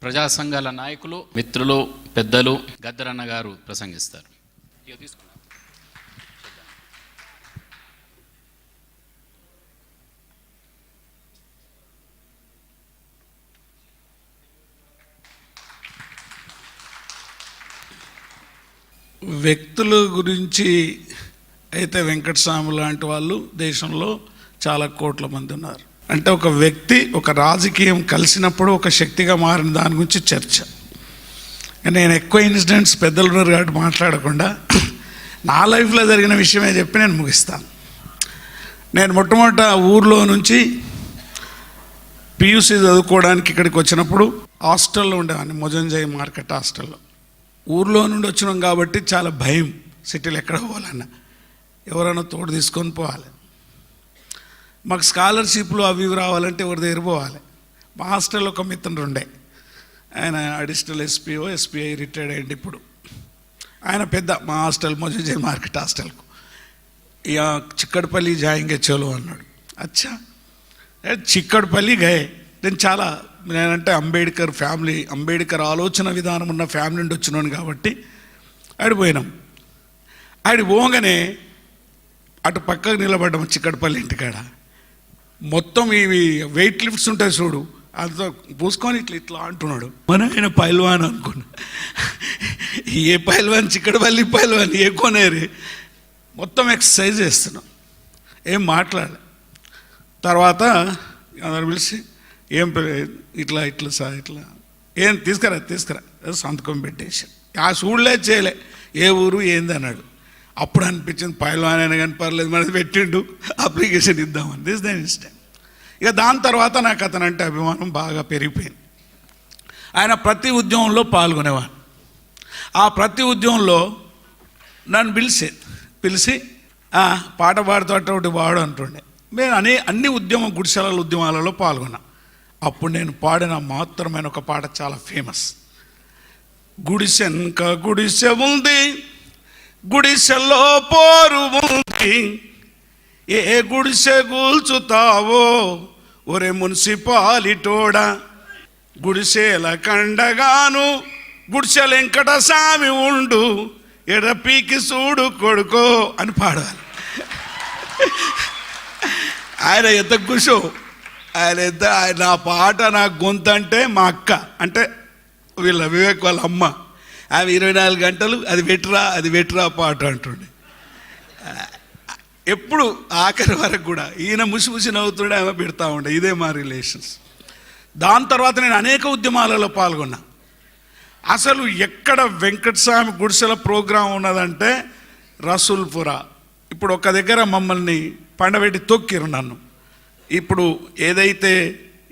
ప్రజా సంఘాల నాయకులు, మిత్రులు, పెద్దలు గద్దరన్న గారు ప్రసంగిస్తారు. వ్యక్తుల గురించి అయితే వెంకటస్వామి లాంటి వాళ్ళు దేశంలో చాలా కోట్ల మంది ఉన్నారు. అంటే ఒక వ్యక్తి ఒక రాజకీయం కలిసినప్పుడు ఒక శక్తిగా మారిన దాని గురించి చర్చ. నేను ఎక్కువ ఇన్సిడెంట్స్ పెద్దలు ఉన్నారు కాబట్టి మాట్లాడకుండా నా లైఫ్లో జరిగిన విషయమే చెప్పి నేను ముగిస్తాను. నేను మొట్టమొదట ఊర్లో నుంచి పియూసీ చదువుకోవడానికి ఇక్కడికి వచ్చినప్పుడు హాస్టల్లో ఉండేవాడిని, మొజంజాయి మార్కెట్ హాస్టల్లో. ఊర్లో నుండి వచ్చినాం కాబట్టి చాలా భయం, సిటీలో ఎక్కడ పోవాలన్నా ఎవరైనా తోడు తీసుకొని పోవాలి. మాకు స్కాలర్షిప్లు అవి రావాలంటే ఎవరి దగ్గర పోవాలి. మా హాస్టల్లో ఒక మిత్రుడు ఉండే, ఆయన అడిషనల్ ఎస్పీఐ రిటైర్డ్ అయ్యింది. ఇప్పుడు ఆయన పెద్ద మా హాస్టల్ మొజంజాయి మార్కెట్ హాస్టల్కు ఇక చిక్కడపల్లి జాయింగే చలో అన్నాడు. అచ్చా చిక్కడపల్లి గయే. నేనంటే అంబేద్కర్ ఫ్యామిలీ, అంబేద్కర్ ఆలోచన విధానం ఉన్న ఫ్యామిలీ నుండి వచ్చినాను కాబట్టి ఆడిపోయినాం. ఆడి పోగానే అటు పక్కకు నిలబడ్డాము చిక్కడపల్లి ఇంటికాడ. మొత్తం ఇవి వెయిట్ లిఫ్ట్స్ ఉంటాయి చూడు, అంతా పూసుకొని ఇట్లా అంటున్నాడు. మన ఆయన పైల్వాన్ అనుకున్నా. ఏ పైల్వాన్? చిక్కడపల్లి పైల్వాన్. ఏ కొనేరి మొత్తం ఎక్సర్సైజ్ చేస్తున్నాం, ఏం మాట్లాడలే. తర్వాత అందరు పిలిచి ఏం ఇట్లా ఏం తీసుకురా సంతకం పెట్టేసి ఆ చూడలే చేయలే ఏ ఊరు ఏంది అన్నాడు. అప్పుడు అనిపించింది పైల్వాన్ అయినా కానీ పర్లేదు, మనది పెట్టిండు, అప్లికేషన్ ఇద్దామని. దిస్ దెన్ ఇష్టం. ఇక దాని తర్వాత నాకు అతనంటే అభిమానం బాగా పెరిగిపోయింది. ఆయన ప్రతి ఉద్యమంలో పాల్గొనేవాడు. ఆ ప్రతి ఉద్యమంలో నన్ను పిలిచి పాట పాడుతూ వాడు అంటుండే. నేను అన్ని గుడిసెలలో పాల్గొన్నా. అప్పుడు నేను పాడిన మాత్రమైన ఒక పాట చాలా ఫేమస్. గుడిసెనక గుడిసె ఉంది, గుడిసెల్లో పోరు ఉంది, ఏ గుడిసె కూల్చుతావో ఒరే మున్సిపాలిటోడా, గుడిసెల కండగాను గుడిసెల వెంకట స్వామి ఉండు, ఎడపీకి చూడు కొడుకో అని పాడాలి. ఆయన ఎంత ఖుషో, ఆయన నా పాట నా గొంతు అంటే మా అక్క అంటే వీళ్ళ వివేక్ వాళ్ళ అమ్మ, ఆమె 24 గంటలు అది వెట్రా పాట అంటుండే. ఎప్పుడు ఆఖరి వరకు కూడా ఈయన ముసి నవ్వుతుండే, ఆమె పెడతా ఉండే. ఇదే మా రిలేషన్స్. దాని తర్వాత నేను అనేక ఉద్యమాలలో పాల్గొన్నా. అసలు ఎక్కడ వెంకటస్వామి గుడిసెల ప్రోగ్రాం ఉన్నదంటే రసూల్పురా. ఇప్పుడు ఒక దగ్గర మమ్మల్ని పండబెట్టి తొక్కిరు నన్ను. ఇప్పుడు ఏదైతే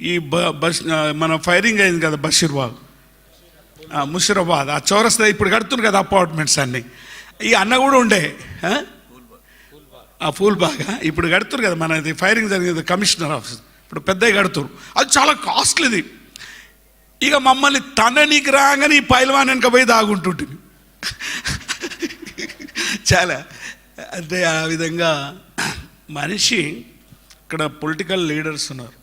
ఈ మన ఫైరింగ్ అయింది కదా బషీర్బాగ్, ముషీరాబాద్, ఆ చౌరస్తా ఇప్పుడు కడుతున్నారు కదా అపార్ట్మెంట్స్ అన్నీ. ఈ అన్న కూడా ఉండే ఆ ఫూల్బాగ్ ఇప్పుడు కడుతున్నారు కదా, మనది ఫైరింగ్ జరిగింది కమిషనర్ ఆఫీస్, ఇప్పుడు పెద్దగా కడుతున్నారు. అది చాలా కాస్ట్లీది. ఇక మమ్మల్ని తననికి రాగానే ఈ పైల్వాన్ వెనక పోయి దాగుంటుంటుంది. చాలా అంటే ఆ విధంగా మనిషి. ఇక్కడ పొలిటికల్ లీడర్స్ ఉన్నారు.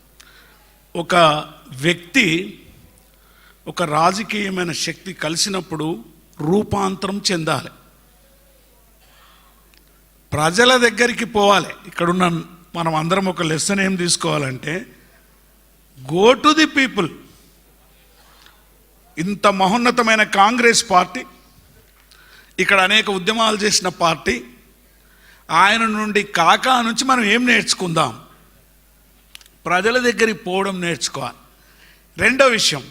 ఒక వ్యక్తి ఒక రాజకీయమైన శక్తి కలిసినప్పుడు రూపాంతరం చెందాలి, ప్రజల దగ్గరికి పోవాలి. ఇక్కడున్న మనం అందరం ఒక లెసన్ ఏం తీసుకోవాలంటే గో టు ది పీపుల్. ఇంత మహోన్నతమైన కాంగ్రెస్ పార్టీ, ఇక్కడ అనేక ఉద్యమాలు చేసిన పార్టీ, ఆయన నుండి కాకా నుంచి మనం ఏం నేర్చుకుందాం? ప్రజల దగ్గరికి పోవడం నేర్చుకోవాలి. రెండో విషయం,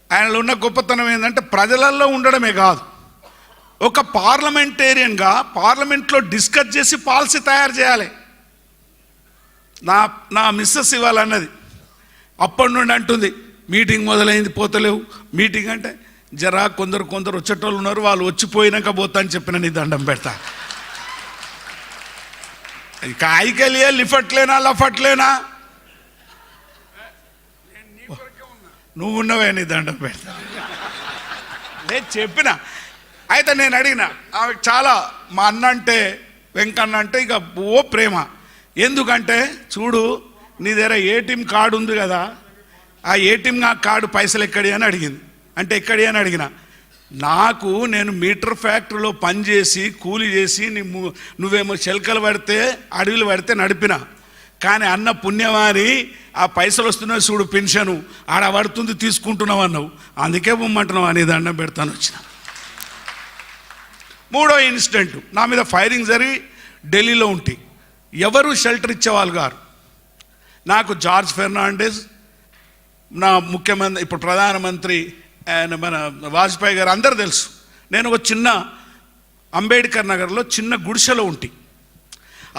ఆయనలో ఉన్న గొప్పతనం ఏంటంటే ప్రజలలో ఉండడమే కాదు, ఒక పార్లమెంటేరియన్గా పార్లమెంట్లో డిస్కస్ చేసి పాలసీ తయారు చేయాలి. నా మిస్సెస్ ఇవ్వాలన్నది అప్పటి నుండి అంటుంది, మీటింగ్ మొదలైంది పోతలేవు. మీటింగ్ అంటే జరా కొందరు వచ్చేటోళ్ళు ఉన్నారు, వాళ్ళు వచ్చిపోయినాక పోతా అని చెప్పిన నీ దండం పెడతా. కాయికెళ్ళియా లిఫట్లేనా లఫట్లేనా, నువ్వు ఉన్నవే నీ దండం పెడతా. నేను చెప్పిన. అయితే నేను అడిగిన ఆమె చాలా, మా అన్న అంటే వెంకన్న అంటే ఇక ఓ ప్రేమ. ఎందుకంటే చూడు నీ దగ్గర ఏటీఎం కార్డు ఉంది కదా, ఆ ఏటీఎం కార్డు పైసలు ఎక్కడి అని అడిగింది. అంటే ఎక్కడి అని అడిగిన, నేను మీటర్ ఫ్యాక్టరీలో పనిచేసి కూలి చేసి నువ్వేమో చెలకలు పడితే అడవిలు పడితే నడిపిన, కానీ అన్న పుణ్యమాని ఆ పైసలు వస్తున్నాయి చూడు పెన్షను ఆడ పడుతుంది తీసుకుంటున్నావు అన్నావు, అందుకే పొమ్మంటున్నావు అని దండం పెడతాను వచ్చిన. మూడో ఇన్సిడెంట్, నా మీద ఫైరింగ్ జరిగి ఢిల్లీలో ఉంటే ఎవరు షెల్టర్ ఇచ్చేవాళ్ళు గారు. నాకు జార్జ్ ఫెర్నాండెస్, నా ముఖ్యమంత్రి ఇప్పుడు ప్రధానమంత్రి ఆయన మన వాజ్పేయి గారు అందరూ తెలుసు. నేను ఒక చిన్న అంబేద్కర్ నగర్లో చిన్న గుడిసెలో ఉండి,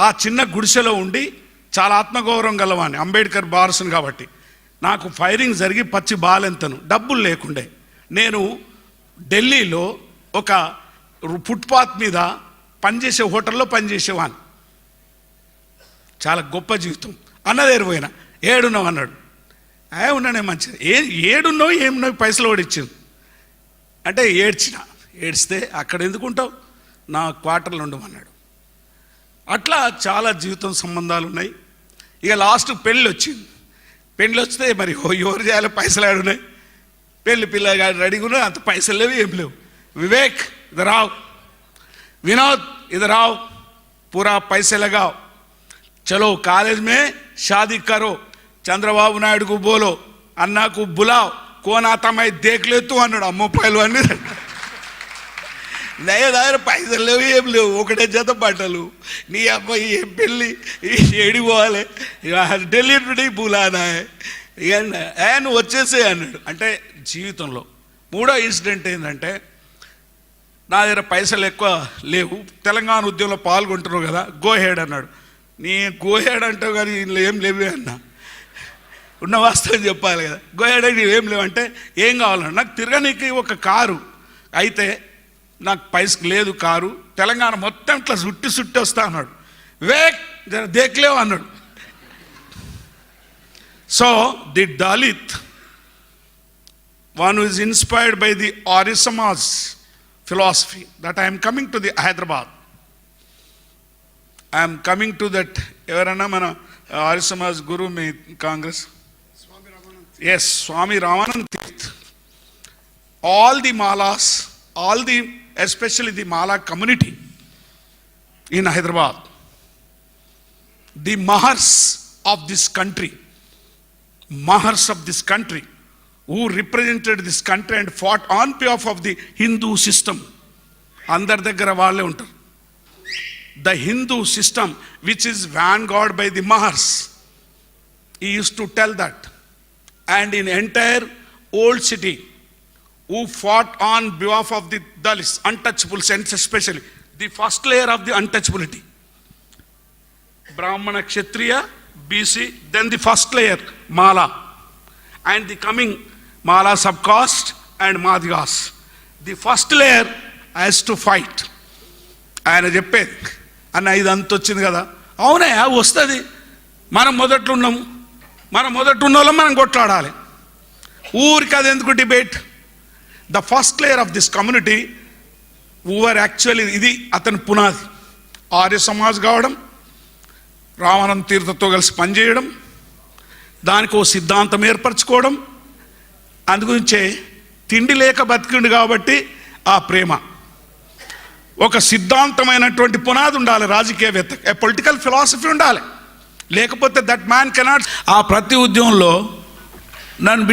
ఆ చిన్న గుడిసెలో ఉండి చాలా ఆత్మగౌరవం గలవాణ్ణి, అంబేద్కర్ బారసును కాబట్టి. నాకు ఫైరింగ్ జరిగి పచ్చి బాలెంతను డబ్బులు లేకుండే నేను ఢిల్లీలో ఒక ఫుట్పాత్ మీద పనిచేసే హోటల్లో పనిచేసేవాడిని. చాలా గొప్ప జీవితం. అన్నదేరు పోయినా, ఏడున్నావు అన్నాడు. ఉన్నానే మంచిది. ఏడున్నావు ఏమున్నావు పైసలు ఓడిచ్చింది అంటే ఏడ్చితే అక్కడ ఎందుకుంటావు నా క్వార్టర్లో ఉండమన్నాడు. అట్లా చాలా జీవితం సంబంధాలు ఉన్నాయి. ఇక లాస్ట్ పెళ్ళి వచ్చింది. పెళ్ళి వస్తే మరి ఎవరు చేయాలి, పైసలు ఆడున్నాయి. పెళ్ళి పిల్లగాడు రెడీగా ఉన్నాయి, అంత పైసలు లేవు ఏం లేవు. వివేక్ ఇధర్ आओ, विनोद इधर आओ, पूरा पैसे लगाओ, चलो कॉलेज में शादी करो, चंद्रबाबु नायडू को बोलो, अन्ना को बुलाओ, कौन आता मैं देख ले तू అన్నాడు. అమ్మో పైలు అన్నీ దగ్గర పైసలు లేవు ఏం లేవు, ఒకటే జత బట్టలు. నీ అబ్బాయి ఏం పెళ్ళి ఏడి పోవాలి, ఢిల్లీ నుండి బులానా నువ్వు వచ్చేసే అన్నాడు. అంటే జీవితంలో మూడో ఇన్సిడెంట్ ఏంటంటే, నా దగ్గర పైసలు ఎక్కువ లేవు, తెలంగాణ ఉద్యమంలో పాల్గొంటున్నావు కదా, గోహెడ్ అన్నాడు. నీ గోహెడ్ అంటావు కానీ ఇందులో ఏం లేవే అన్నా, ఉన్న వాస్తవం చెప్పాలి కదా. గోహెడ్ ఏం లేవంటే ఏం కావాలన్నా, నాకు తిరగనీకి ఒక కారు అయితే నాకు పైసలు లేదు కారు, తెలంగాణ మొత్తం ఇట్లా చుట్టి వస్తా అన్నాడు. వివేక్ జర దేఖలేవు అన్నాడు. So the Dalit one is inspired by the Arya Samaj philosophy that I am coming to the Hyderabad. I am coming to that evarana mana Arya Samaj Guru me Congress Swami Ramanand. Yes, Swami Ramanand Tirth. All the malas, especially the mala community in Hyderabad, the mahars of this country, who represented this country and fought on behalf of the Hindu system. అందరి దగ్గర వాళ్ళే ఉంటారు. The Hindu system which is vanguard by the Mahars, he used to tell that. And in entire old city who fought on behalf of the Dalits, untouchables, and especially the first layer of the untouchability, Brahmana, Kshatriya, BC, then the first layer Mala, and the coming Mala subcaste and Madhyagas. The first layer has to fight. ఆయన చెప్పేది అన్న ఇదంతా వచ్చింది కదా, అవునే వస్తుంది, మనం మొదట్లో ఉన్నాము, మనం మొదట ఉన్న వాళ్ళం మనం కొట్లాడాలి, ఊరికి అది ఎందుకు debate. The first layer of this community over actually ఇది అతని పునాది. ఆర్య సమాజ్ కావడం, రామానంద తీర్థతో కలిసి పనిచేయడం, దానికి ఓ సిద్ధాంతం ఏర్పరచుకోవడం, అందుగురించే తిండి లేక బతికిండు కాబట్టి ఆ ప్రేమ. ఒక సిద్ధాంతమైనటువంటి పునాది ఉండాలి రాజకీయవేత్త, ఏ పొలిటికల్ ఫిలాసఫీ ఉండాలి, లేకపోతే దట్ మ్యాన్ కెనాట్. ఆ ప్రతి ఉద్యమంలో నన్ను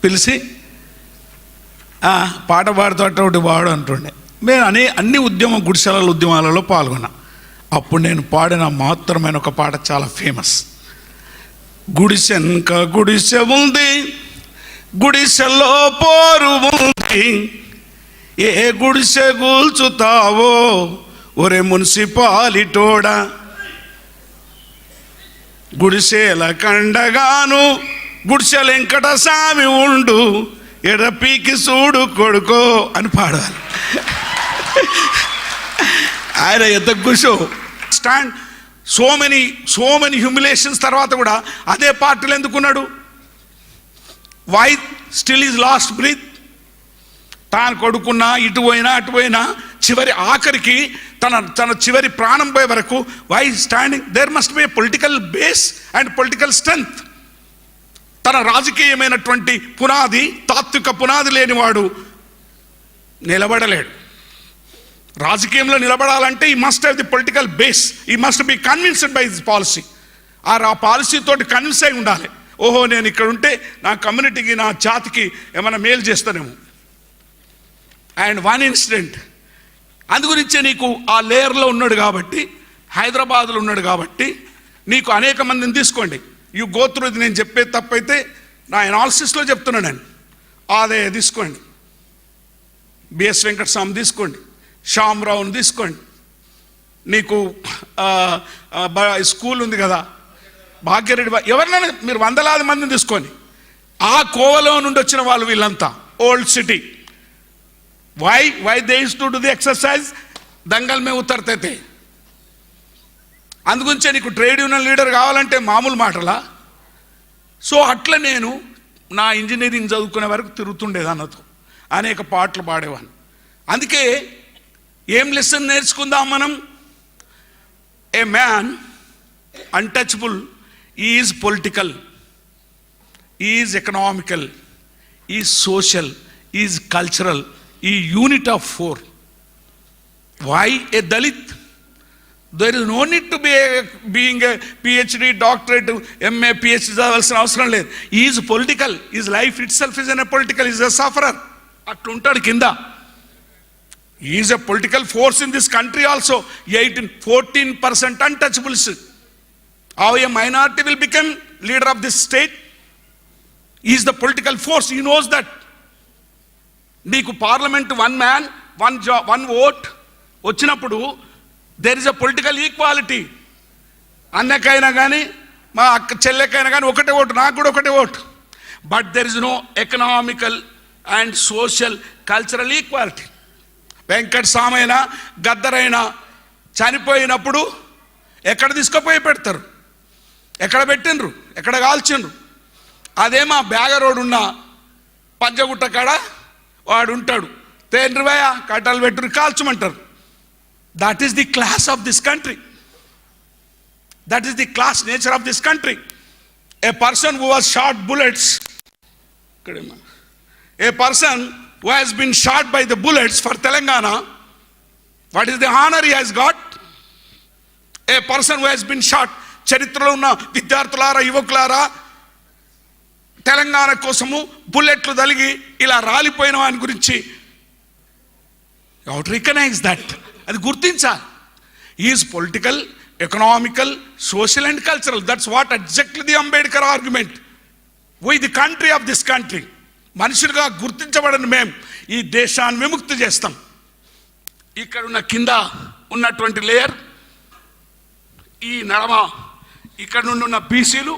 పిలిచి పాట పాడుతోటి వాడు అంటుండే. నేను అన్ని ఉద్యమాలలో పాల్గొన్నా. అప్పుడు నేను పాడిన మహత్తరమైన ఒక పాట చాలా ఫేమస్. గుడిసెనక గుడిసె ఉంది, గుడిసెలో పోరు ఉంది, ఏ గుడిసె కూల్చుతావో ఒరే మున్సిపాలిటోడా, గుడిసెల కండగాను గుడిసెల వెంకట స్వామి ఉండు, ఎడపీకి చూడు కొడుకో అని పాడాలి. ఆయన ఎంత గుషో స్టాండ్ సో మెనీ హ్యూమిలేషన్స్ తర్వాత కూడా అదే పార్టీలు ఎందుకున్నాడు? Why still is last breath. తాను కొడుకున్నా ఇటు పోయినా అటు పోయినా చివరి ఆఖరికి తన చివరి ప్రాణం పోయే వరకు why standing. There must be a political base and political strength. తన రాజకీయమైనటువంటి పునాది, తాత్విక పునాది లేనివాడు నిలబడలేడు. రాజకీయంలో నిలబడాలంటే he must have the political base, he must be convinced by this policy. ఆ పాలసీ తోటి కన్విన్స్ అయి ఉండాలి. ఓహో, నేను ఇక్కడ ఉంటే నా కమ్యూనిటీకి, నా జాతికి ఏమైనా మేలు చేస్తానేమో. అండ్ వన్ ఇన్సిడెంట్, అందు గురించే నీకు ఆ లేయర్లో ఉన్నాడు కాబట్టి, హైదరాబాద్లో ఉన్నాడు కాబట్టి నీకు అనేక మందిని తీసుకోండి. You go through. ఇది నేను చెప్పేది తప్పైతే నా ఎనాలిసిస్లో చెప్తున్నాను నేను. అదే తీసుకోండి, బిఎస్ వెంకటస్వామి తీసుకోండి, శ్యామరావుని తీసుకోండి, నీకు స్కూల్ ఉంది కదా భాగ్యరెడ్డి, ఎవరినైనా మీరు వందలాది మందిని తీసుకొని ఆ కోవలో నుండి వచ్చిన వాళ్ళు వీళ్ళంతా. Old city, why they used to do the exercise దంగల్ మే ఉతర్తే थे. అందుగురించే నీకు ట్రేడ్ యూనియన్ లీడర్ కావాలంటే మామూలు మాటలా? సో అట్లా నేను నా ఇంజనీరింగ్ చదువుకునే వరకు తిరుగుతుండేది అన్నతో, అనేక పాటలు పాడేవాడిని. అందుకే ఏం లెసన్ నేర్చుకుందాం మనం? A man untouchable is political, is economical, is social, is cultural, he unit of four. Why a Dalit? There is no need to being a PhD, doctorate, MA, PhD చదవాల్సిన అవసరం లేదు. Is political, is life itself is an a political, is a sufferer. అట్లుంటాడు కింద. Is a political force in this country also. 14% untouchables. How a minority will become leader of this state? He is the political force. He knows that. నీకు parliament one man one vote వచ్చినప్పుడు there is a political equality. అన్నకైనా కానీ మా అక్క చెల్లెకైనా కానీ ఒకటే vote, నాకు కూడా ఒకటే vote. But there is no economical and social cultural equality. వెంకట సామైనా గద్దరైనా చనిపోయినప్పుడు ఎక్కడ తీసుకుపోయి పెడతారు? ఎక్కడ పెట్టిండ్రు? ఎక్కడ కాల్చిండ్రు? అదే మా బ్యాగరోడు ఉన్న పంజగుట్ట కాడ వాడు ఉంటాడు, తేండ్రివయ కట్టలు పెట్టురు కాల్చమంటారు. That is the class of this country. That is the class nature of this country. A person who was shot bullets, a person who has been shot by the bullets for Telangana, what is the honor he has got? A person who has been shot. చరిత్రలో ఉన్న విద్యార్థులారా, యువకులారా, తెలంగాణ కోసము బుల్లెట్లు తలిగి ఇలా రాలిపోయిన వాని గురించి you have to recognise that. అది గుర్తించాలి. Is political, economical, social and cultural. That's what exactly the Ambedkar argument. Why the country of this country. మనుషులుగా గుర్తించబడని మేము ఈ దేశాన్ని విముక్తి చేస్తాం. ఇక్కడ ఉన్న కింద ఉన్నటువంటి లేయర్, ఈ నడమ ఇక్కడ నుండి ఉన్న బీసీలు,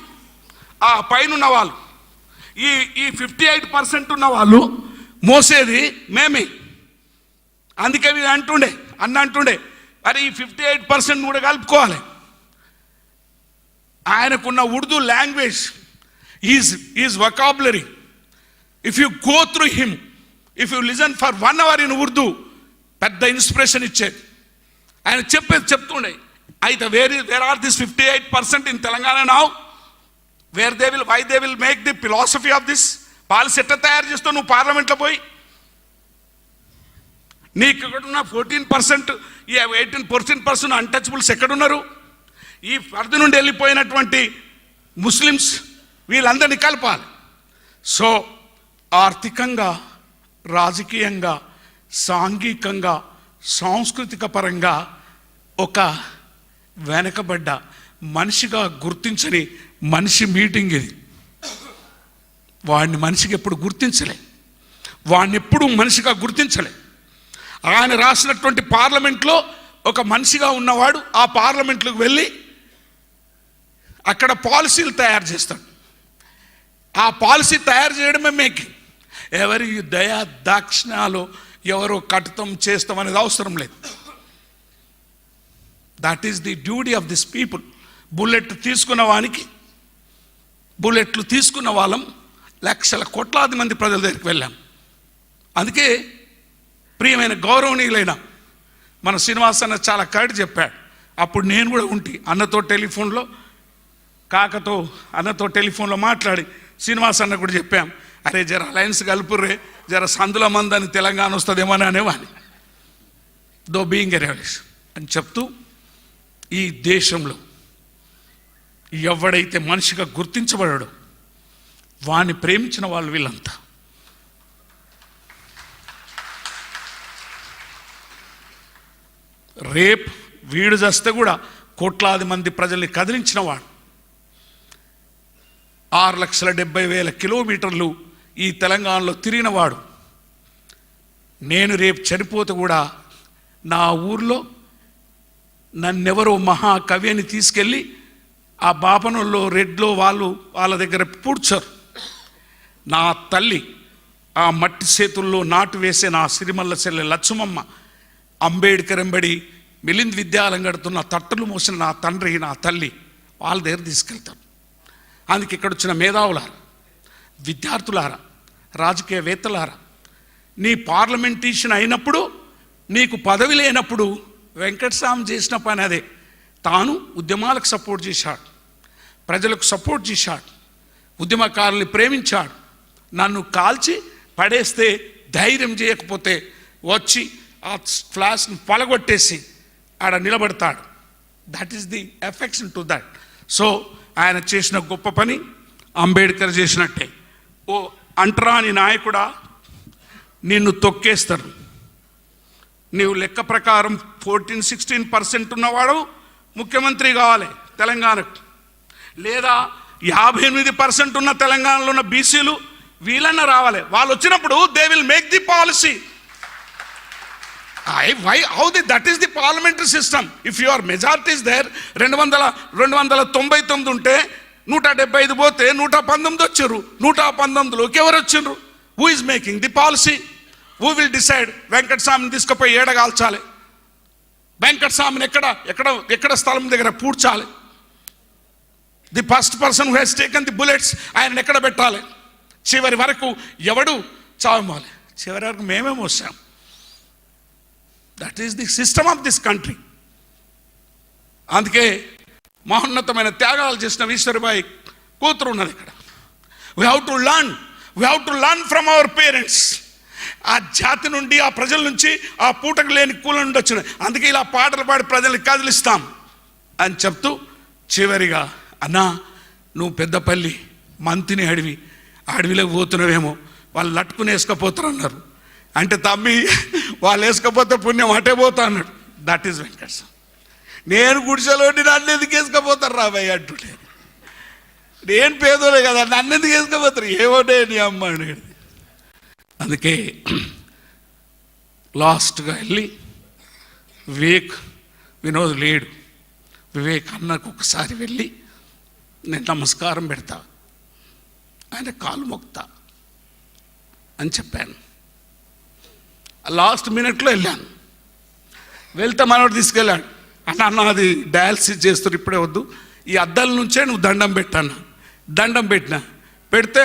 ఆ పైన ఉన్న వాళ్ళు, ఈ 58% ఉన్న వాళ్ళు మోసేది మేమే. అందుకే వీడు అంటుండే మరి ఈ 58% కూడా కలుపుకోవాలి. ఆయనకున్న Urdu language, is vocabulary. If you go through him, if you listen for 1 hour in Urdu, పెద్ద ఇన్స్పిరేషన్ ఇచ్చేది. ఆయన చెప్తుండే. అయితే where are this 58% in Telangana now? why they will make the philosophy of this policy ఎట్లా తయారు చేస్తావు నువ్వు పార్లమెంట్లో పోయి? నీకు ఎక్కడున్న 14%, ఈ 18% అన్టచబుల్స్ ఎక్కడున్నారు? ఈ పరిధి నుండి వెళ్ళిపోయినటువంటి ముస్లిమ్స్, వీళ్ళందరినీ కలపాలి. సో ఆర్థికంగా, రాజకీయంగా, సాంఘికంగా, సాంస్కృతిక పరంగా ఒక వెనకబడ్డ మనిషిగా గుర్తించని మనిషి మీటింగ్ ఇది. వాడిని మనిషికి ఎప్పుడు గుర్తించలే, వాడిని ఎప్పుడు మనిషిగా గుర్తించలే. ఆయన రాసినటువంటి పార్లమెంట్లో ఒక మనిషిగా ఉన్నవాడు ఆ పార్లమెంట్లోకి వెళ్ళి అక్కడ పాలసీలు తయారు చేస్తాడు. ఆ పాలసీ తయారు చేయడమే మేకింగ్. ఎవరి దయా దాక్షిణాలు ఎవరో కట్టుతాం చేస్తాం అనేది అవసరం లేదు. That is the duty of this people. బుల్లెట్లు తీసుకున్న వాళ్ళం లక్షల కోట్లాది మంది ప్రజల దగ్గరికి వెళ్ళాం. అందుకే ప్రియమైన గౌరవనీయులైన మన శ్రీనివాస్ అన్న చాలా కరెక్ట్ చెప్పాడు. అప్పుడు నేను కూడా ఉంటి అన్నతో టెలిఫోన్లో, కాకతో అన్నతో టెలిఫోన్లో మాట్లాడి శ్రీనివాస్ అన్న కూడా చెప్పాం, అరే జర అలయన్స్ కలుపుర్రే, జర సందుల మందని తెలంగాణ వస్తుందేమో అని అనేవాని, దో బీయింగ్ ఎ రెవల్యూషన్ అని చెప్తూ, ఈ దేశంలో ఎవడైతే మనిషిగా గుర్తించబడాడో వాణ్ణి ప్రేమించిన వాళ్ళు వీళ్ళంతా. రేప్ వీడు చేస్తే కూడా కోట్లాది మంది ప్రజల్ని కదిలించిన వాడు, 6,70,000 కిలోమీటర్లు ఈ తెలంగాణలో తిరిగినవాడు. నేను రేపు చనిపోతే కూడా నా ఊర్లో నన్నెవరో మహాకవి అని తీసుకెళ్ళి ఆ బాపనంలో రెడ్లో వాళ్ళ దగ్గర పూడ్చారు. నా తల్లి ఆ మట్టి చేతుల్లో నాటు వేసే నా సిరిమల్ల చెల్లె లచ్చుమమ్మ, అంబేడ్కర్ ఎంబడి మిలింద్ విద్యాలయం కడుతున్న తట్టలు మోసిన నా తండ్రి నా తల్లి వాళ్ళ దగ్గర తీసుకెళ్తారు. అందుకే ఇక్కడ వచ్చిన మేధావులారా, విద్యార్థులారా, రాజకీయవేత్తలారా, నీ పార్లమెంటీషియన్ అయినప్పుడు, నీకు పదవి లేనప్పుడు వెంకటస్వామి చేసిన పని అదే. తాను ఉద్యమాలకు సపోర్ట్ చేశాడు, ప్రజలకు సపోర్ట్ చేశాడు, ఉద్యమకారుల్ని ప్రేమించాడు. నన్ను కాల్చి పడేస్తే ధైర్యం చేయకపోతే వచ్చి ఆ ఫ్లాష్ని పలగొట్టేసి ఆడ నిలబడతాడు. That is the affection to that. So ఆయన చేసిన గొప్ప పని అంబేద్కర్ చేసినట్టే. ఓ అంటరాని నాయకుడా, నిన్ను తొక్కేస్తారు. నీవు లెక్క ప్రకారం 14-16% ఉన్నవాడు ముఖ్యమంత్రి కావాలి తెలంగాణకు, లేదా 58% ఉన్న తెలంగాణలో ఉన్న బీసీలు వీళ్ళన్న రావాలి. వాళ్ళు వచ్చినప్పుడు they will make the policy. That is the parliamentary system. If your majority is there, 299 ఉంటే 175 పోతే 119 వచ్చారు. 119లోకి ఎవరు వచ్చిండ్రు? Who is making the policy? Who will decide? వెంకటస్వామిని తీసుకుపోయి ఏడగాల్చాలి, వెంకటస్వామిని ఎక్కడ స్థలం దగ్గర పూడ్చాలి, the first person who has taken the bullets ఆయన ఎక్కడ పెట్టాలి, చివరి వరకు ఎవడు చావమాలి, చివరి వరకు మేమే మోసాం. That is the system of this country. అందుకే మహోన్నతమైన త్యాగాలు చేసిన ఈశ్వరబాయి కూతురు ఉన్నది ఇక్కడ. We have to learn from our parents. ఆ జాతి నుండి, ఆ ప్రజల నుంచి, ఆ పూటకు లేని కూల నుండి వచ్చినాయి. అందుకే ఇలా పాటలు పాడి ప్రజల్ని కదిలిస్తాం అని చెప్తూ, చివరిగా అన్నా నువ్వు పెద్దపల్లి మంతిని అడవిలోకి పోతున్నావేమో, వాళ్ళు లట్టుకుని వేసుకపోతారు అన్నారు. అంటే తమ్మి వాళ్ళు వేసుకపోతే పుణ్యం అటే పోతా అన్నాడు. That is Venkataswamy. నేను గుడిసెలో నన్ను ఎందుకు వేసుకపోతారు రాబాయి అంటుంటే, నేను పేదోలే కదా నన్ను ఎందుకు వేసుకపోతారు, ఏమోనే నీ అమ్మ అడిగాడు. అందుకే లాస్ట్గా వెళ్ళి వినోద్ లేడు, వివేక్ అన్నకు ఒకసారి వెళ్ళి నేను నమస్కారం పెడతా, ఆయన కాలు మొక్తా అని చెప్పాను. లాస్ట్ మినిట్లో వెళ్ళాను. వెళ్తే మనోడు తీసుకెళ్ళాడు. అన్న అది డయాలసిస్ చేస్తారు, ఇప్పుడే వద్దు, ఈ అద్దాల నుంచే నువ్వు దండం పెట్టాను. దండం పెడితే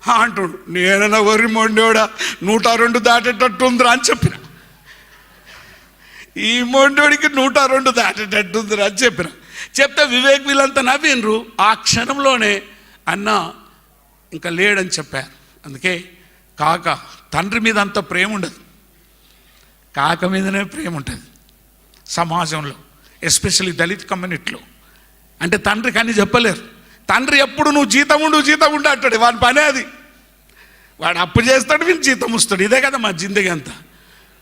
అంటుడు, నేనన్నా వరి మొండోడా 102 దాటేటట్టుందిరా అని చెప్పిన. ఈ మొండోడికి 102 దాటేటట్టుందిరా అని చెప్తే వివేక్ వీళ్ళంతా నవ్వినరు. ఆ క్షణంలోనే అన్న ఇంకా లేడని చెప్పారు. అందుకే తండ్రి మీద అంత ప్రేమ ఉండదు, కాక మీదనే ప్రేమ ఉంటుంది సమాజంలో, ఎస్పెషల్లీ దళిత్ కమ్యూనిటీలో. అంటే తండ్రికి అన్ని చెప్పలేరు. తండ్రి ఎప్పుడు నువ్వు జీతం ఉండు అంటాడు. వాడి పనే అది. వాడు అప్పు చేస్తాడు, వీళ్ళు జీతం వస్తాడు. ఇదే కదా మా జిందగీ అంతా.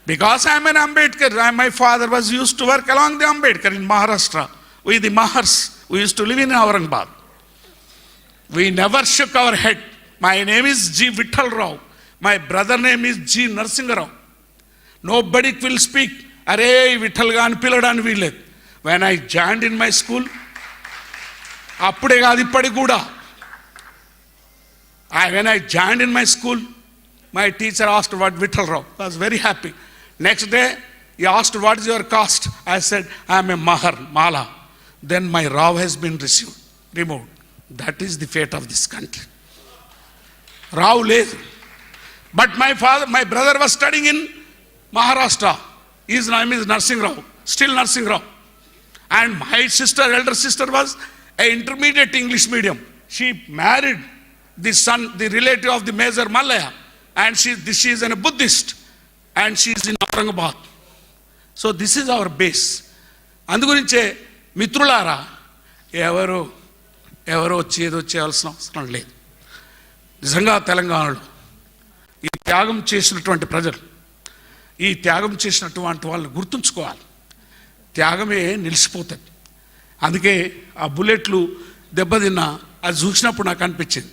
Because I'm an Ambedkar, my father was use to work along the Ambedkar in Maharashtra. We the Mahars, we use to live in Aurangabad. We never shook our head. My name is G. Vittal Rao. My brother name is G. Narsinga Rao. Nobody will speak, అరే విఠల్ గాని పిలవడానికి వీల్లేదు. when I joined in my school, అప్పుడే కాదు ఇప్పటికి కూడా, when I joined in my school, my teacher asked what Vittal Rao. I was very happy. Next day he asked what is your caste. I said I am a Mala. Then my Rao has been removed. That is the fate of this country. Rao లేదు. But my brother was studying in Maharashtra. His name is Narsingh Rao, still Narsingh Rao. And my elder sister was an intermediate English medium. She married the son, the relative of the Major Mallaya, and she is a Buddhist, and she is in Aurangabad. So this is our base. అందుగురించే మిత్రులారా, ఎవరో వచ్చి ఏదో చేయాల్సిన అవసరం లేదు. నిజంగా తెలంగాణలో ఈ త్యాగం చేసినటువంటి ప్రజలు, ఈ త్యాగం చేసినటువంటి వాళ్ళని గుర్తుంచుకోవాలి. త్యాగమే నిలిచిపోతుంది. అందుకే ఆ బుల్లెట్లు దెబ్బతిన్నా అది చూసినప్పుడు నాకు అనిపించింది.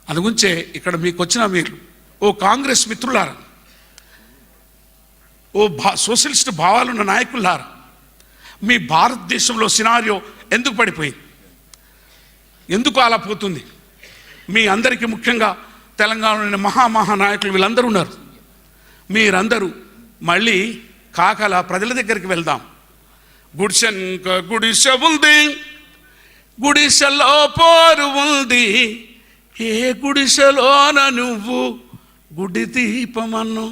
అందుగురించే ఇక్కడ మీకు వచ్చిన మీరు, ఓ కాంగ్రెస్ మిత్రులారా, ఓ సోషలిస్ట్ భావాలున్న నాయకులారా, మీ భారతదేశంలో సినారియో ఎందుకు పడిపోయింది, ఎందుకు అలా పోతుంది? మీ అందరికీ ముఖ్యంగా తెలంగాణలోని మహానాయకులు వీళ్ళందరూ ఉన్నారు. మీరందరూ మళ్ళీ కాకల ప్రజల దగ్గరికి వెళ్దాం. గుడిసె ఉంది, గుడిసెలో పోరు ఉంది, ఏ గుడిసెలోన నువ్వు గుడి దీపమన్నో,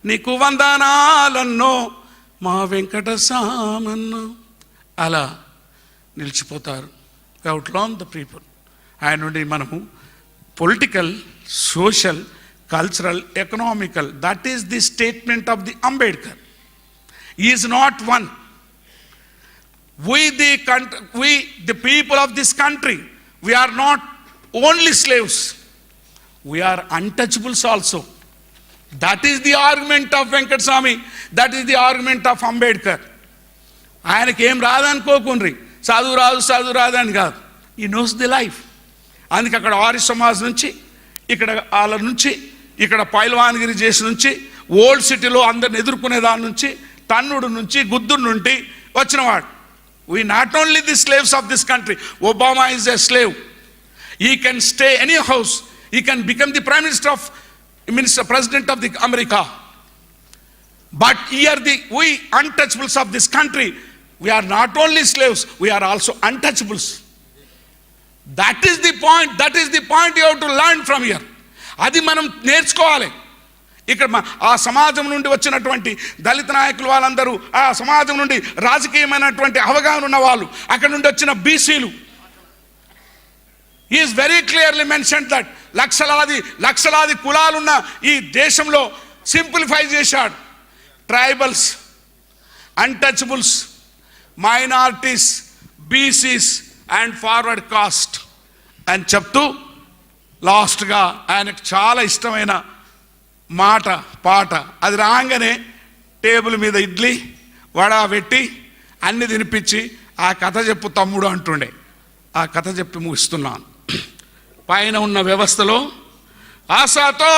నీకు వందనాలన్నో మా వెంకట సామన్నో. అలా నిలిచిపోతారు. అవుట్లాన్ ద పీపుల్. ఆయన నుండి మనము political, social, cultural, economical, that is the statement of the Ambedkar. Is not one. We the people of this country, we are not only slaves, we are untouchables also. That is the argument of Venkateswamy, that is the argument of Ambedkar. ఆయనకి ఏం రాదనుకోకుండ్రి, చదువు రాదని కాదు, ఈ knows the life. అందుకే అక్కడ ఆర్య సమాజ్ నుంచి, ఇక్కడ వాళ్ళ నుంచి, ఇక్కడ పైల్వాన్గిరి చేసి నుంచి, ఓల్డ్ సిటీలో అందరిని ఎదుర్కొనే దాని నుంచి, తన్నుడు నుంచి, గుద్దుడు నుండి వచ్చినవాడు. We not only the slaves of this country. Obama is a slave. He can stay any house. He can become the prime minister, president of the America. But here we untouchables of this country, we are not only slaves, we are also untouchables. That is the point. That is the point you have to learn from here. అది మనం నేర్చుకోవాలి. ఇక్కడ ఆ సమాజం నుండి వచ్చినటువంటి దళిత నాయకులు వాళ్ళందరూ, ఆ సమాజం నుండి రాజకీయమైనటువంటి అవగాహన ఉన్న వాళ్ళు, అక్కడ నుండి వచ్చిన బీసీలు, is very clearly mention that లక్షలాది కులాలున్న ఈ దేశంలో సింప్లిఫై చేశాడు. Tribals, untouchables, minorities, BCs and forward cost అని చెప్తూ లాస్ట్గా ఆయనకు చాలా ఇష్టమైన పాట అది రాగానే టేబుల్ మీద ఇడ్లీ వడ పెట్టి అన్ని తినిపించి, ఆ కథ చెప్పు తమ్ముడు అంటుండే. ఆ కథ చెప్పి ముగిస్తున్నాను. పైన ఉన్న వ్యవస్థలో అసతో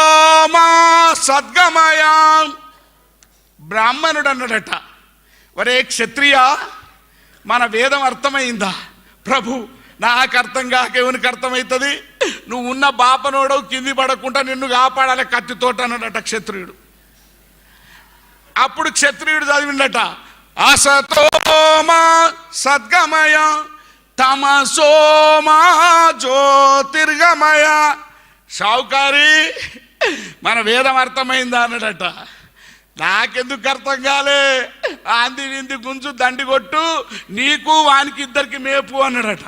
మా సద్గమయ, బ్రాహ్మణుడు అన్నాడట, ఒరే క్షత్రియ, మన వేదం అర్థమైందా? ప్రభు, నాకు అర్థం కాక ఎవరికి అర్థమవుతుంది? నువ్వు ఉన్న బాపనోడవు, కింది పడకుండా నిన్ను కాపాడాలి కత్తితోట అన్నాడట క్షత్రియుడు. అప్పుడు క్షత్రియుడు చదివిండట, అసతోమా సద్గమయ తమసోమా జ్యోతిర్గమయ. షావుకారి, మన వేదం అర్థమైందా అన్నాడట. నాకెందుకు అర్థం కాలే, ఆంది వింది గుంజు దండి కొట్టు, నీకు వానికి ఇద్దరికి మేపు అన్నాడట.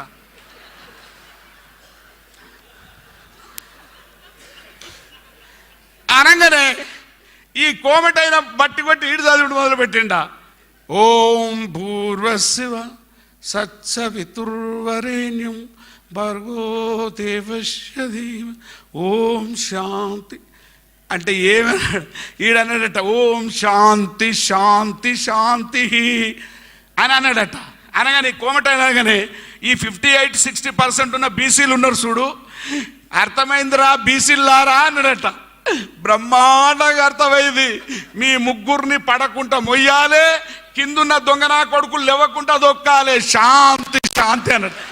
అనగానే ఈ కోమటైన బట్టి కొట్టి ఈడు చదువుడు మొదలు పెట్టిండా. ఓం భూర్వశివ సత్సవితుర్వరేణ్యం భర్గో దేవస్య ధీమ ఓం శాంతి అంటే ఏమన్నాడు? ఈడన్నాడట, ఓం శాంతి శాంతి శాంతి అని అన్నాడట. అనగానే కోమట అనగానే ఈ 58-60% ఉన్న బీసీలు ఉన్నారు చూడు, అర్థమైందిరా బీసీలారా అన్నాడట. బ్రహ్మాండంగా అర్థమైంది. మీ ముగ్గురిని పడకుండా మొయ్యాలే, కిందున్న దొంగనా కొడుకులు లేవకుండా దొక్కాలే, శాంతి శాంతి అన్నట్టు.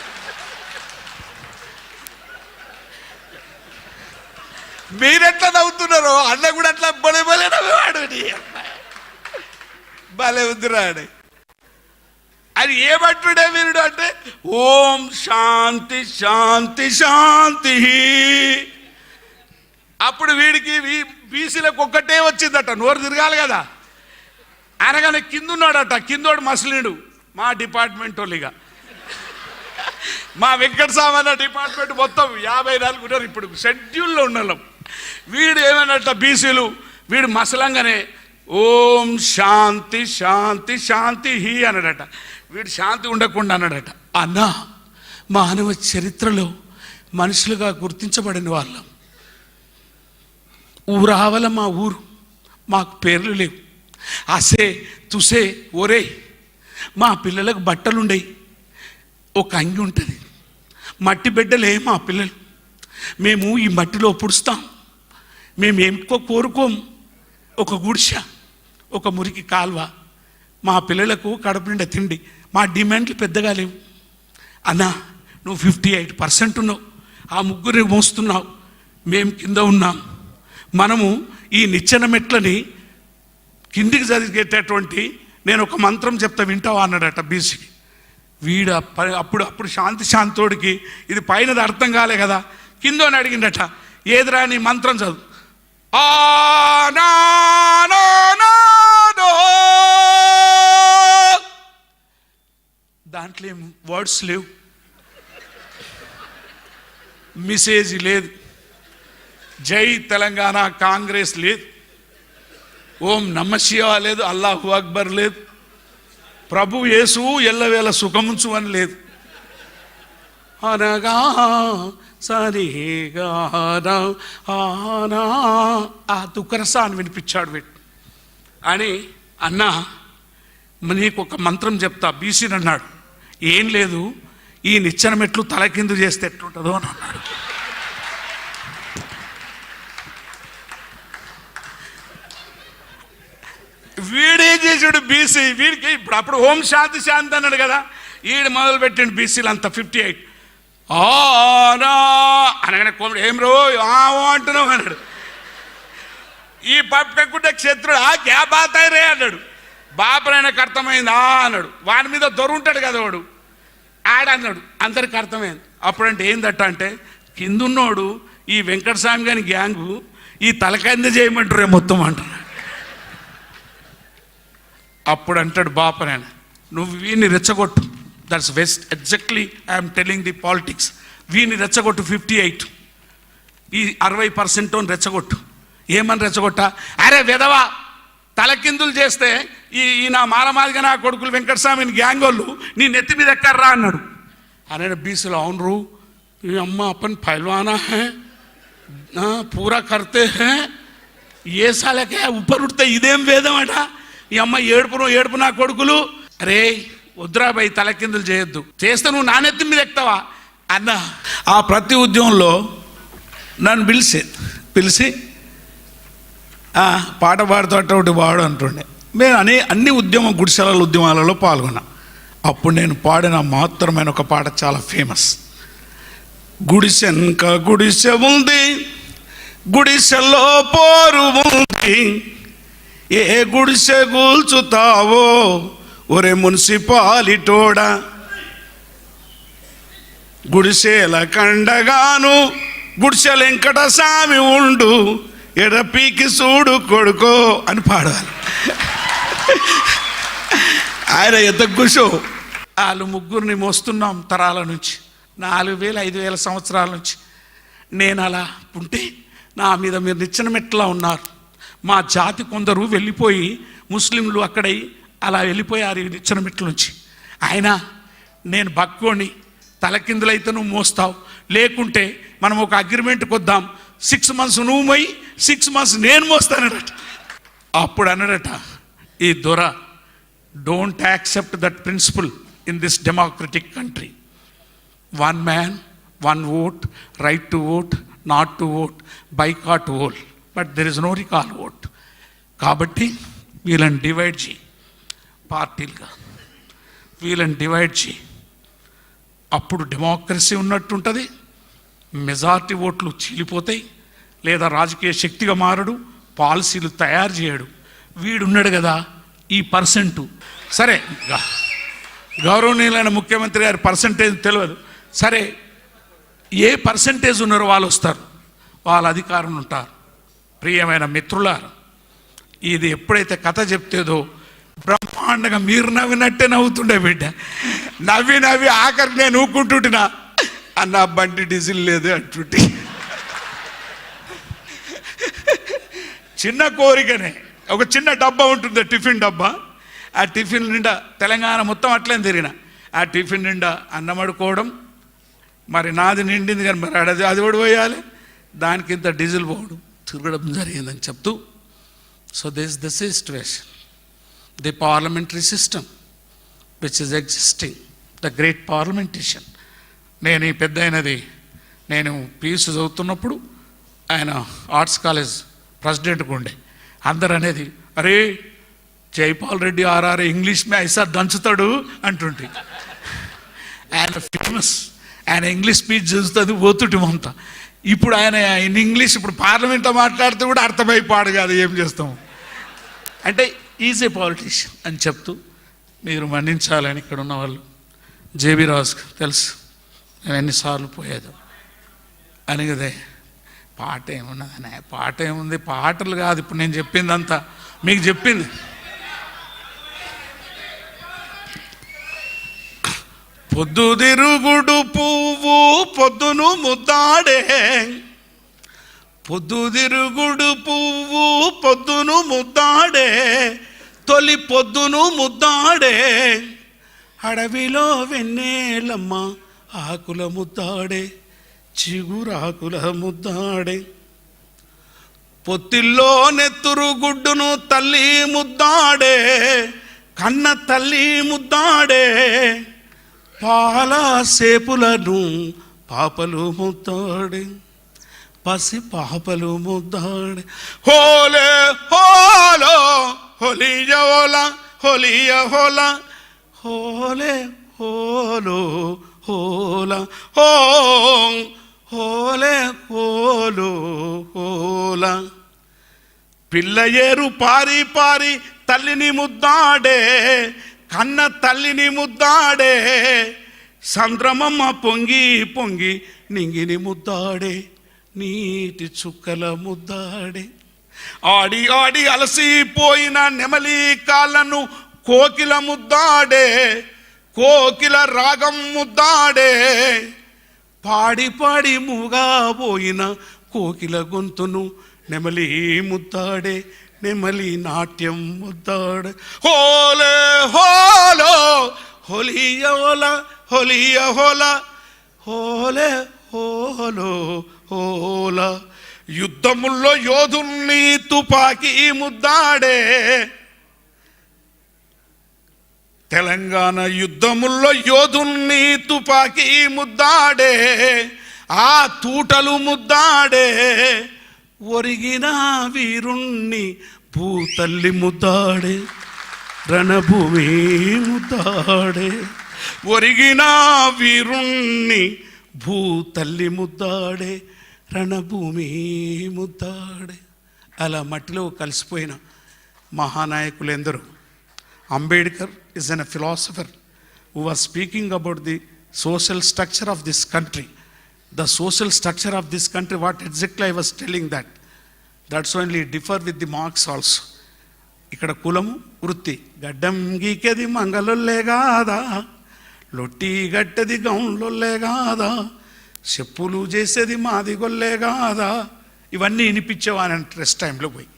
మీరెట్లా నవ్వుతున్నారో అన్న కూడా అట్లా బలే నవ్వాడు. భలే ఉందిరాడు. అది ఏమంటుడే వీరుడు అంటే ఓం శాంతి శాంతి శాంతి. అప్పుడు వీడికి బీసీలకు ఒక్కటే వచ్చిందట, నోరు తిరగాలి కదా. అనగానే కిందున్నాడట, కిందోడు మసలీడు మా డిపార్ట్మెంట్ వాళ్ళుగా మా వెంకటస్వామి డిపార్ట్మెంట్ మొత్తం 54 ఉన్నారు. ఇప్పుడు షెడ్యూల్లో ఉన్నాం. వీడు ఏమన్నట్ట బీసీలు వీడు మసలంగానే ఓం శాంతి శాంతి శాంతి హి అన్నాడట. వీడు శాంతి ఉండకుండా అన్నాడట, అన్నా మానవ చరిత్రలో మనుషులుగా గుర్తించబడిన వాళ్ళం. ఊరావల మా ఊరు, మాకు పేర్లు లేవు. అసే తుసే ఒరే మా పిల్లలకు బట్టలుండయి, ఒక అంగి ఉంటుంది. మట్టి బిడ్డలే మా పిల్లలు. మేము ఈ మట్టిలో పుడుస్తాం. మేము ఏమికో కోరుకోము. ఒక గుడిస, ఒక మురికి కాల్వ, మా పిల్లలకు కడుపు నిండా తిండి. మా డిమాండ్లు పెద్దగా లేవు. అన్నా నువ్వు 58% ఉన్నావు, ఆ ముగ్గురిని మోస్తున్నావు, మేము కింద ఉన్నాం. మనము ఈ నిచ్చెన మెట్లని కిందికి జరిగేటటువంటి నేను ఒక మంత్రం చెప్తా వింటావా అన్నాడట బీసీకి. వీడు అప్పుడు శాంతోడికి ఇది పైనది అర్థం కాలే కదా, కిందని అడిగిండట, ఏదిరా నీ మంత్రం చదువు. దాంట్లో ఏం వర్డ్స్ లేవు, మెసేజ్ లేదు, జై తెలంగాణ కాంగ్రెస్ లేదు, ఓం నమ శివ లేదు, అల్లాహు అక్బర్ లేదు, ప్రభు యేసు ఎల్లవేళ సుఖముంచు అని లేదు. అనగా సరిగా ఆ దుఃఖరసా అని వినిపించాడు వీడు అని. అన్నా నీకు ఒక మంత్రం చెప్తా బీసీని అన్నాడు. ఏం లేదు, ఈ నిచ్చెన మెట్లు తలకిందు చేస్తే ఎట్లుంటుందో అని అన్నాడు. వీడేం చేసాడు బీసీ, వీడికి ఇప్పుడు అప్పుడు ఓం శాంతి శాంతి అన్నాడు కదా, వీడు మొదలు పెట్టండి బీసీలు అంతా 58 అనగానే కోమడు ఏం రో అంటున్నావు అన్నాడు. ఈ పక్కకుంటే క్షత్రుడు క్యా బాతాయి రే అన్నాడు. బాపరైనకు అర్థమైంది అన్నాడు. వాడి మీద దొరుంటాడు కదా వాడు, ఆడన్నాడు. అందరికి అర్థమైంది. అప్పుడంటే ఏందట అంటే కిందున్నోడు ఈ వెంకటస్వామి గారి గ్యాంగు ఈ తలకంద చేయమంటారే మొత్తం అంటారు. అప్పుడు అంటాడు బాపరాయన, నువ్వు వీడిని రెచ్చగొట్టు. That's west exactly I'm telling the politics. వీడిని రెచ్చగొట్టు 58, ఈ 60% రెచ్చగొట్టు. ఏమని రెచ్చగొట్టా? అరే విధవా, తలకిందులు చేస్తే ఈ నా మాలమాదిగా నా కొడుకులు వెంకటస్వామిని గ్యాంగ్ వాళ్ళు నీ నెత్తి మీద ఎక్కర్రా అన్నాడు. అనే బీసీలో అవునరు ఈ అమ్మ అప్పని పైల్వానా హే పూరా కర్తే హే ఏ సాలకే ఉప్పర్ ఉడితే ఇదేం వేదం అట. ఈ అమ్మ ఏడుపు నా కొడుకులు. అరే వద్దురాబాయి తలకిందులు చేయొద్దు, చేస్తే నువ్వు నానెత్తి మీద ఎక్కుతావా అన్న. ఆ ప్రతి ఉద్యమంలో నన్ను పిలిచి పాట పాడుతూ వాడు అంటుండే. నేను అన్ని ఉద్యమాలలో పాల్గొన్నా. అప్పుడు నేను పాడిన మహత్తరమైన ఒక పాట చాలా ఫేమస్. గుడిసెనక గుడిసె ఉంది, గుడిసెలో పోరు ఉంది, ఏ గుడిసె కూల్చుతావో ఒరే మున్సిపాలిటోడా, గుడిసెల కండగాను గుడిసెల వెంకటస్వామి ఉండు, ఎడపీకి చూడు కొడుకో అని పాడాలి. ఆయన ఎంత గుషో. వాళ్ళు ముగ్గురిని మోస్తున్నాం తరాల నుంచి, 4000-5000 సంవత్సరాల నుంచి. నేను అలా ఉంటే నా మీద మీరు నిచ్చెన మెట్లా ఉన్నారు. మా జాతి కొందరు వెళ్ళిపోయి ముస్లింలు అక్కడై అలా వెళ్ళిపోయారు ఈ నిచ్చెన మెట్ల నుంచి. అయినా నేను భక్కోని, తలకిందులైతే నువ్వు మోస్తావు, లేకుంటే మనం ఒక అగ్రిమెంట్కి వద్దాం, 6 months నువ్వు పోయి 6 months నేను మోస్తానడట. అప్పుడు అన్నాడట ఈ దొర, don't accept that principle in this democratic country. 1 man 1 vote, right to vote, not to vote, boycott all, but there is no recall vote. కాబట్టి వీళ్ళని డివైడ్ చేయి పార్టీలుగా, వీళ్ళని డివైడ్ చేయి. అప్పుడు డెమోక్రసీ ఉన్నట్టుంటుంది, మెజారిటీ ఓట్లు చీలిపోతాయి, లేదా రాజకీయ శక్తిగా మారడు, పాలసీలు తయారు చేయడు. వీడున్నాడు కదా ఈ పర్సెంటు. సరే గౌరవనీయులైన ముఖ్యమంత్రి గారి పర్సంటేజ్ తెలియదు, సరే ఏ పర్సంటేజ్ ఉన్నారో వాళ్ళు వస్తారు, వాళ్ళ అధికారం ఉంటారు. ప్రియమైన మిత్రులారా, ఇది ఎప్పుడైతే కథ చెప్తేదో బ్రహ్మాండంగా మీరు నవ్వినట్టే నవ్వుతుండే బిడ్డ. నవ్వి ఆఖరికి నేను ఊకుంటుంటున్నా. అన్న బండి డీజిల్ లేదు అంటుంటే చిన్న కోరికనే. ఒక చిన్న డబ్బా ఉంటుంది, టిఫిన్ డబ్బా. ఆ టిఫిన్ నిండా తెలంగాణ మొత్తం అట్లే తిరిగిన. ఆ టిఫిన్ నిండా అన్నం అడుకోవడం, మరి నాది నిండింది కానీ మరి అది కూడా పోయాలి, దానికి ఇంత డీజిల్ పోవడం, తిరగడం జరిగిందని చెప్తూ, so this the situation, the parliamentary system which is existing, the great parliamentation. నేను ఈ పెద్ద అయినది నేను పీయూసీ చదువుతున్నప్పుడు ఆయన ఆర్ట్స్ కాలేజ్ ప్రెసిడెంట్గా ఉండే. అందరు అనేది, అరే జైపాల్ రెడ్డి ఆర్ఆర్ ఇంగ్లీష్ మే ఐసా దంచుతాడు అంటుంటే, ఆయన ఫేమస్, ఆయన ఇంగ్లీష్ స్పీచ్ చూస్తుంది పోతుంటే అంతా. ఇప్పుడు ఆయన ఇంగ్లీష్ ఇప్పుడు పార్లమెంట్లో మాట్లాడితే కూడా అర్థమైపోడు కాదు, ఏం చేస్తాము అంటే ఈజ్ ఏ పాలిటీషియన్ అని చెప్తూ, మీరు మన్నించాలని ఇక్కడ ఉన్న వాళ్ళు, జేబీ రాజుకు తెలుసు నేను ఎన్నిసార్లు పోయేదో అని కదే. పాట ఏమున్నదనే, పాట ఏముంది, పాటలు కాదు ఇప్పుడు నేను చెప్పిందంతా, మీకు చెప్పింది పొద్దుతిరుగుడు పువ్వు పొద్దును ముద్దాడే, పొద్దుతిరుగుడు పువ్వు పొద్దును ముద్దాడే, తొలి పొద్దును ముద్దాడే, అడవిలో వెన్నెలమ్మ ఆకుల ముద్దాడే, చిగురాకుల ముద్దాడే, పొత్తిల్లో నెత్తురు గుడ్డును తల్లి ముద్దాడే, కన్న తల్లి ముద్దాడే, పాల సేపులను పాపలు ముద్దాడే, పసి పాపలు ముద్దాడే, హోలే హోలో హోలియ హోలా హోలియ హోలా, హోలే హోలో హోలా హో హోలే హోలో హోలా, పిల్ల ఏరు పారి పారి తల్లిని ముద్దాడే, కన్న తల్లిని ముద్దాడే, సంద్రమమ్మ పొంగి పొంగి నింగిని ముద్దాడే, నీటి చుక్కల ముద్దాడే, ఆడి ఆడి అలసిపోయిన నెమలి కాళ్ళను కోకిల ముద్దాడే, కోకిల రాగం ముద్దాడే, పాడి పాడి మూగాపోయిన కోకిల గొంతును నెమలి ముద్దాడే, నెమలి నాట్యం ముద్దాడే, హోలే హోలో హోలియ హోలా హోలియ హోలా, హోలే హోలో హోలా, యుద్ధముల్లో యోధుల్ని తుపాకీ ముద్దాడే, తెలంగాణ యుద్ధముల్లో యోధుల్ని తుపాకీ ముద్దాడే, ఆ తూటలు ముద్దాడే, ఒరిగిన వీరుణ్ణి భూతల్లి ముద్దాడే, రణభూమి ముద్దాడే, ఒరిగిన వీరుణ్ణి భూతల్లి ముద్దాడే, రణభూమి ముద్దాడే. అలా మట్టిలో కలిసిపోయిన మహానాయకులు ఎందరో. Ambedkar is a philosopher who was speaking about the social structure of this country. The social structure of this country, what exactly I was telling that. That's only differ with the Marx also. ఇక్కడ కులము వృత్తి, గడ్డం గీకేది మంగళొల్లే కాదా, లొట్టి గట్టెది గౌన్లొల్లే కాదా, చెప్పులు చేసేది మాది గొల్లే కాదా, ఇవన్నీ వినిపించేవాని రెస్ట్ టైంలో పోయి.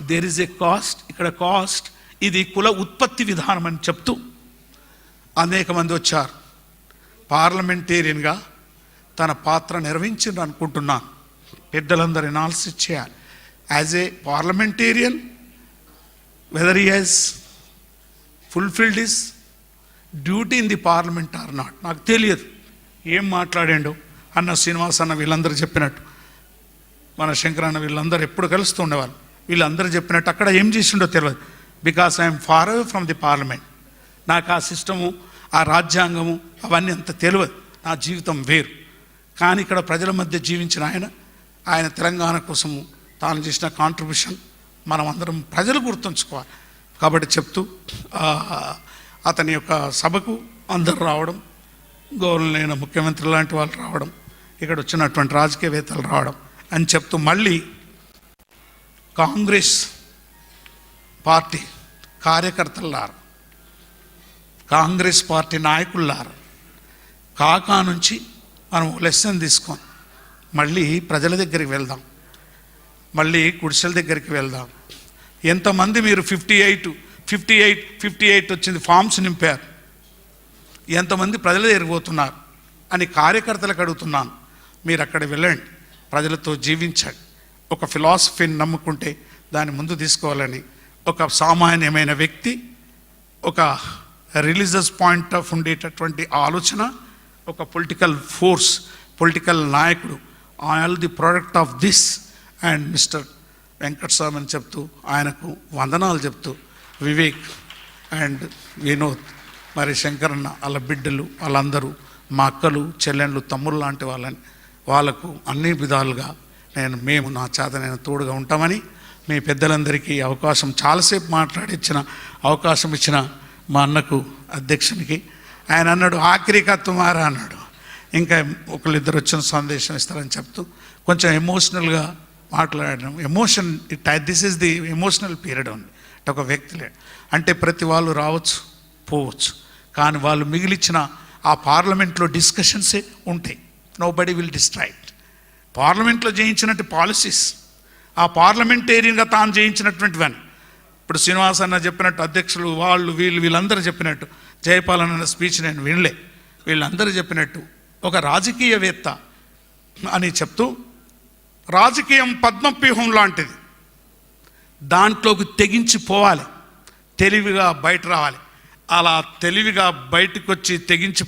దేర్ ఇస్ ఏ కాస్ట్, ఇక్కడ కాస్ట్ ఇది కుల ఉత్పత్తి విధానం అని చెప్తూ అనేక మంది వచ్చారు. పార్లమెంటేరియన్గా తన పాత్ర నిర్వహించింది అనుకుంటున్నాను. పెద్దలందరూ అనాలిసిస్ చేయాలి. As a parliamentarian whether he has fulfilled his duty in the parliament or not. నాకు తెలియదు ఏం మాట్లాడాడో. అన్న శ్రీనివాస్ అన్న వీళ్ళందరూ చెప్పినట్టు, మన శంకరన్న వీళ్ళందరూ ఎప్పుడు కలుస్తూ ఉండేవాళ్ళు. వీళ్ళందరూ చెప్పినట్టు అక్కడ ఏం చేసిండో తెలియదు. Because I'm far away from the parliament. నాకు ఆ సిస్టము, ఆ రాజ్యాంగము అవన్నీ అంత తెలియదు. నా జీవితం వేరు. కానీ ఇక్కడ ప్రజల మధ్య జీవించిన ఆయన తెలంగాణ కోసము తాను చేసిన కాంట్రిబ్యూషన్ మనం అందరం ప్రజలు గుర్తుంచుకోవాలి. కాబట్టి చెప్తూ అతని యొక్క సభకు అందరు రావడం, గౌరవనీయ ముఖ్యమంత్రి లాంటి వాళ్ళు రావడం, ఇక్కడ వచ్చినటువంటి రాజకీయవేత్తలు రావడం అని చెప్తూ, మళ్ళీ కాంగ్రెస్ పార్టీ కార్యకర్తలారు, కాంగ్రెస్ పార్టీ నాయకులారు కాకా నుంచి మనం లెసన్ తీసుకొని మళ్ళీ ప్రజల దగ్గరికి వెళ్దాం, మళ్ళీ గుడిసెల దగ్గరికి వెళ్దాం. ఎంతమంది మీరు 58 వచ్చింది ఫామ్స్ నింపారు, ఎంతమంది ప్రజల దగ్గరికి పోతున్నారు అని కార్యకర్తలకు అడుగుతున్నాను. మీరు అక్కడ వెళ్ళండి, ప్రజలతో జీవించండి. ఒక ఫిలాసఫీని నమ్ముకుంటే దాన్ని ముందు తీసుకోవాలని ఒక సామాన్యమైన వ్యక్తి, ఒక రిలీజియస్ పాయింట్ ఆఫ్ ఉండేటటువంటి ఆలోచన, ఒక పొలిటికల్ ఫోర్స్, పొలిటికల్ నాయకుడు, all the product of this and mister Venkataswamy అని చెప్తూ ఆయనకు వందనాలు చెప్తూ, వివేక్ అండ్ వినోద్, మరి శంకరన్న, వాళ్ళ బిడ్డలు, వాళ్ళందరూ మా అక్కలు చెల్లెళ్ళు తమ్ముళ్ళు లాంటి వాళ్ళకు అన్ని విధాలుగా మేము నా చేత నేను తోడుగా ఉంటామని మీ పెద్దలందరికీ అవకాశం, చాలాసేపు మాట్లాడిచ్చిన అవకాశం ఇచ్చిన మా అన్నకు, అధ్యక్షునికి, ఆయన అన్నాడు ఆఖరిగా తుమారా అన్నాడు, ఇంకా ఒకళ్ళిద్దరు వచ్చిన సందేశం ఇస్తారని చెప్తూ కొంచెం ఎమోషనల్గా మాట్లాడడం. Emotion this is the emotional period ఉంది. ఒక వ్యక్తి లేడు అంటే ప్రతి వాళ్ళు రావచ్చు పోవచ్చు, కానీ వాళ్ళు మిగిలిచ్చిన ఆ పార్లమెంట్లో డిస్కషన్సే ఉంటాయి. Nobody will distract. పార్లమెంట్లో జయించినట్టు పాలసీస్, ఆ పార్లమెంటేరియన్గా తాను జయించినటువంటివని, ఇప్పుడు శ్రీనివాస్ అన్న చెప్పినట్టు, అధ్యక్షులు వీళ్ళందరూ చెప్పినట్టు, జయపాలన్ అన్న స్పీచ్ నేను వినలే, వీళ్ళందరూ చెప్పినట్టు ఒక రాజకీయవేత్త అని చెప్తూ, రాజకీయం పద్మవ్యూహం లాంటిది, దాంట్లోకి తెగించి పోవాలి, తెలివిగా బయట రావాలి. అలా తెలివిగా బయటకు వచ్చి తెగించి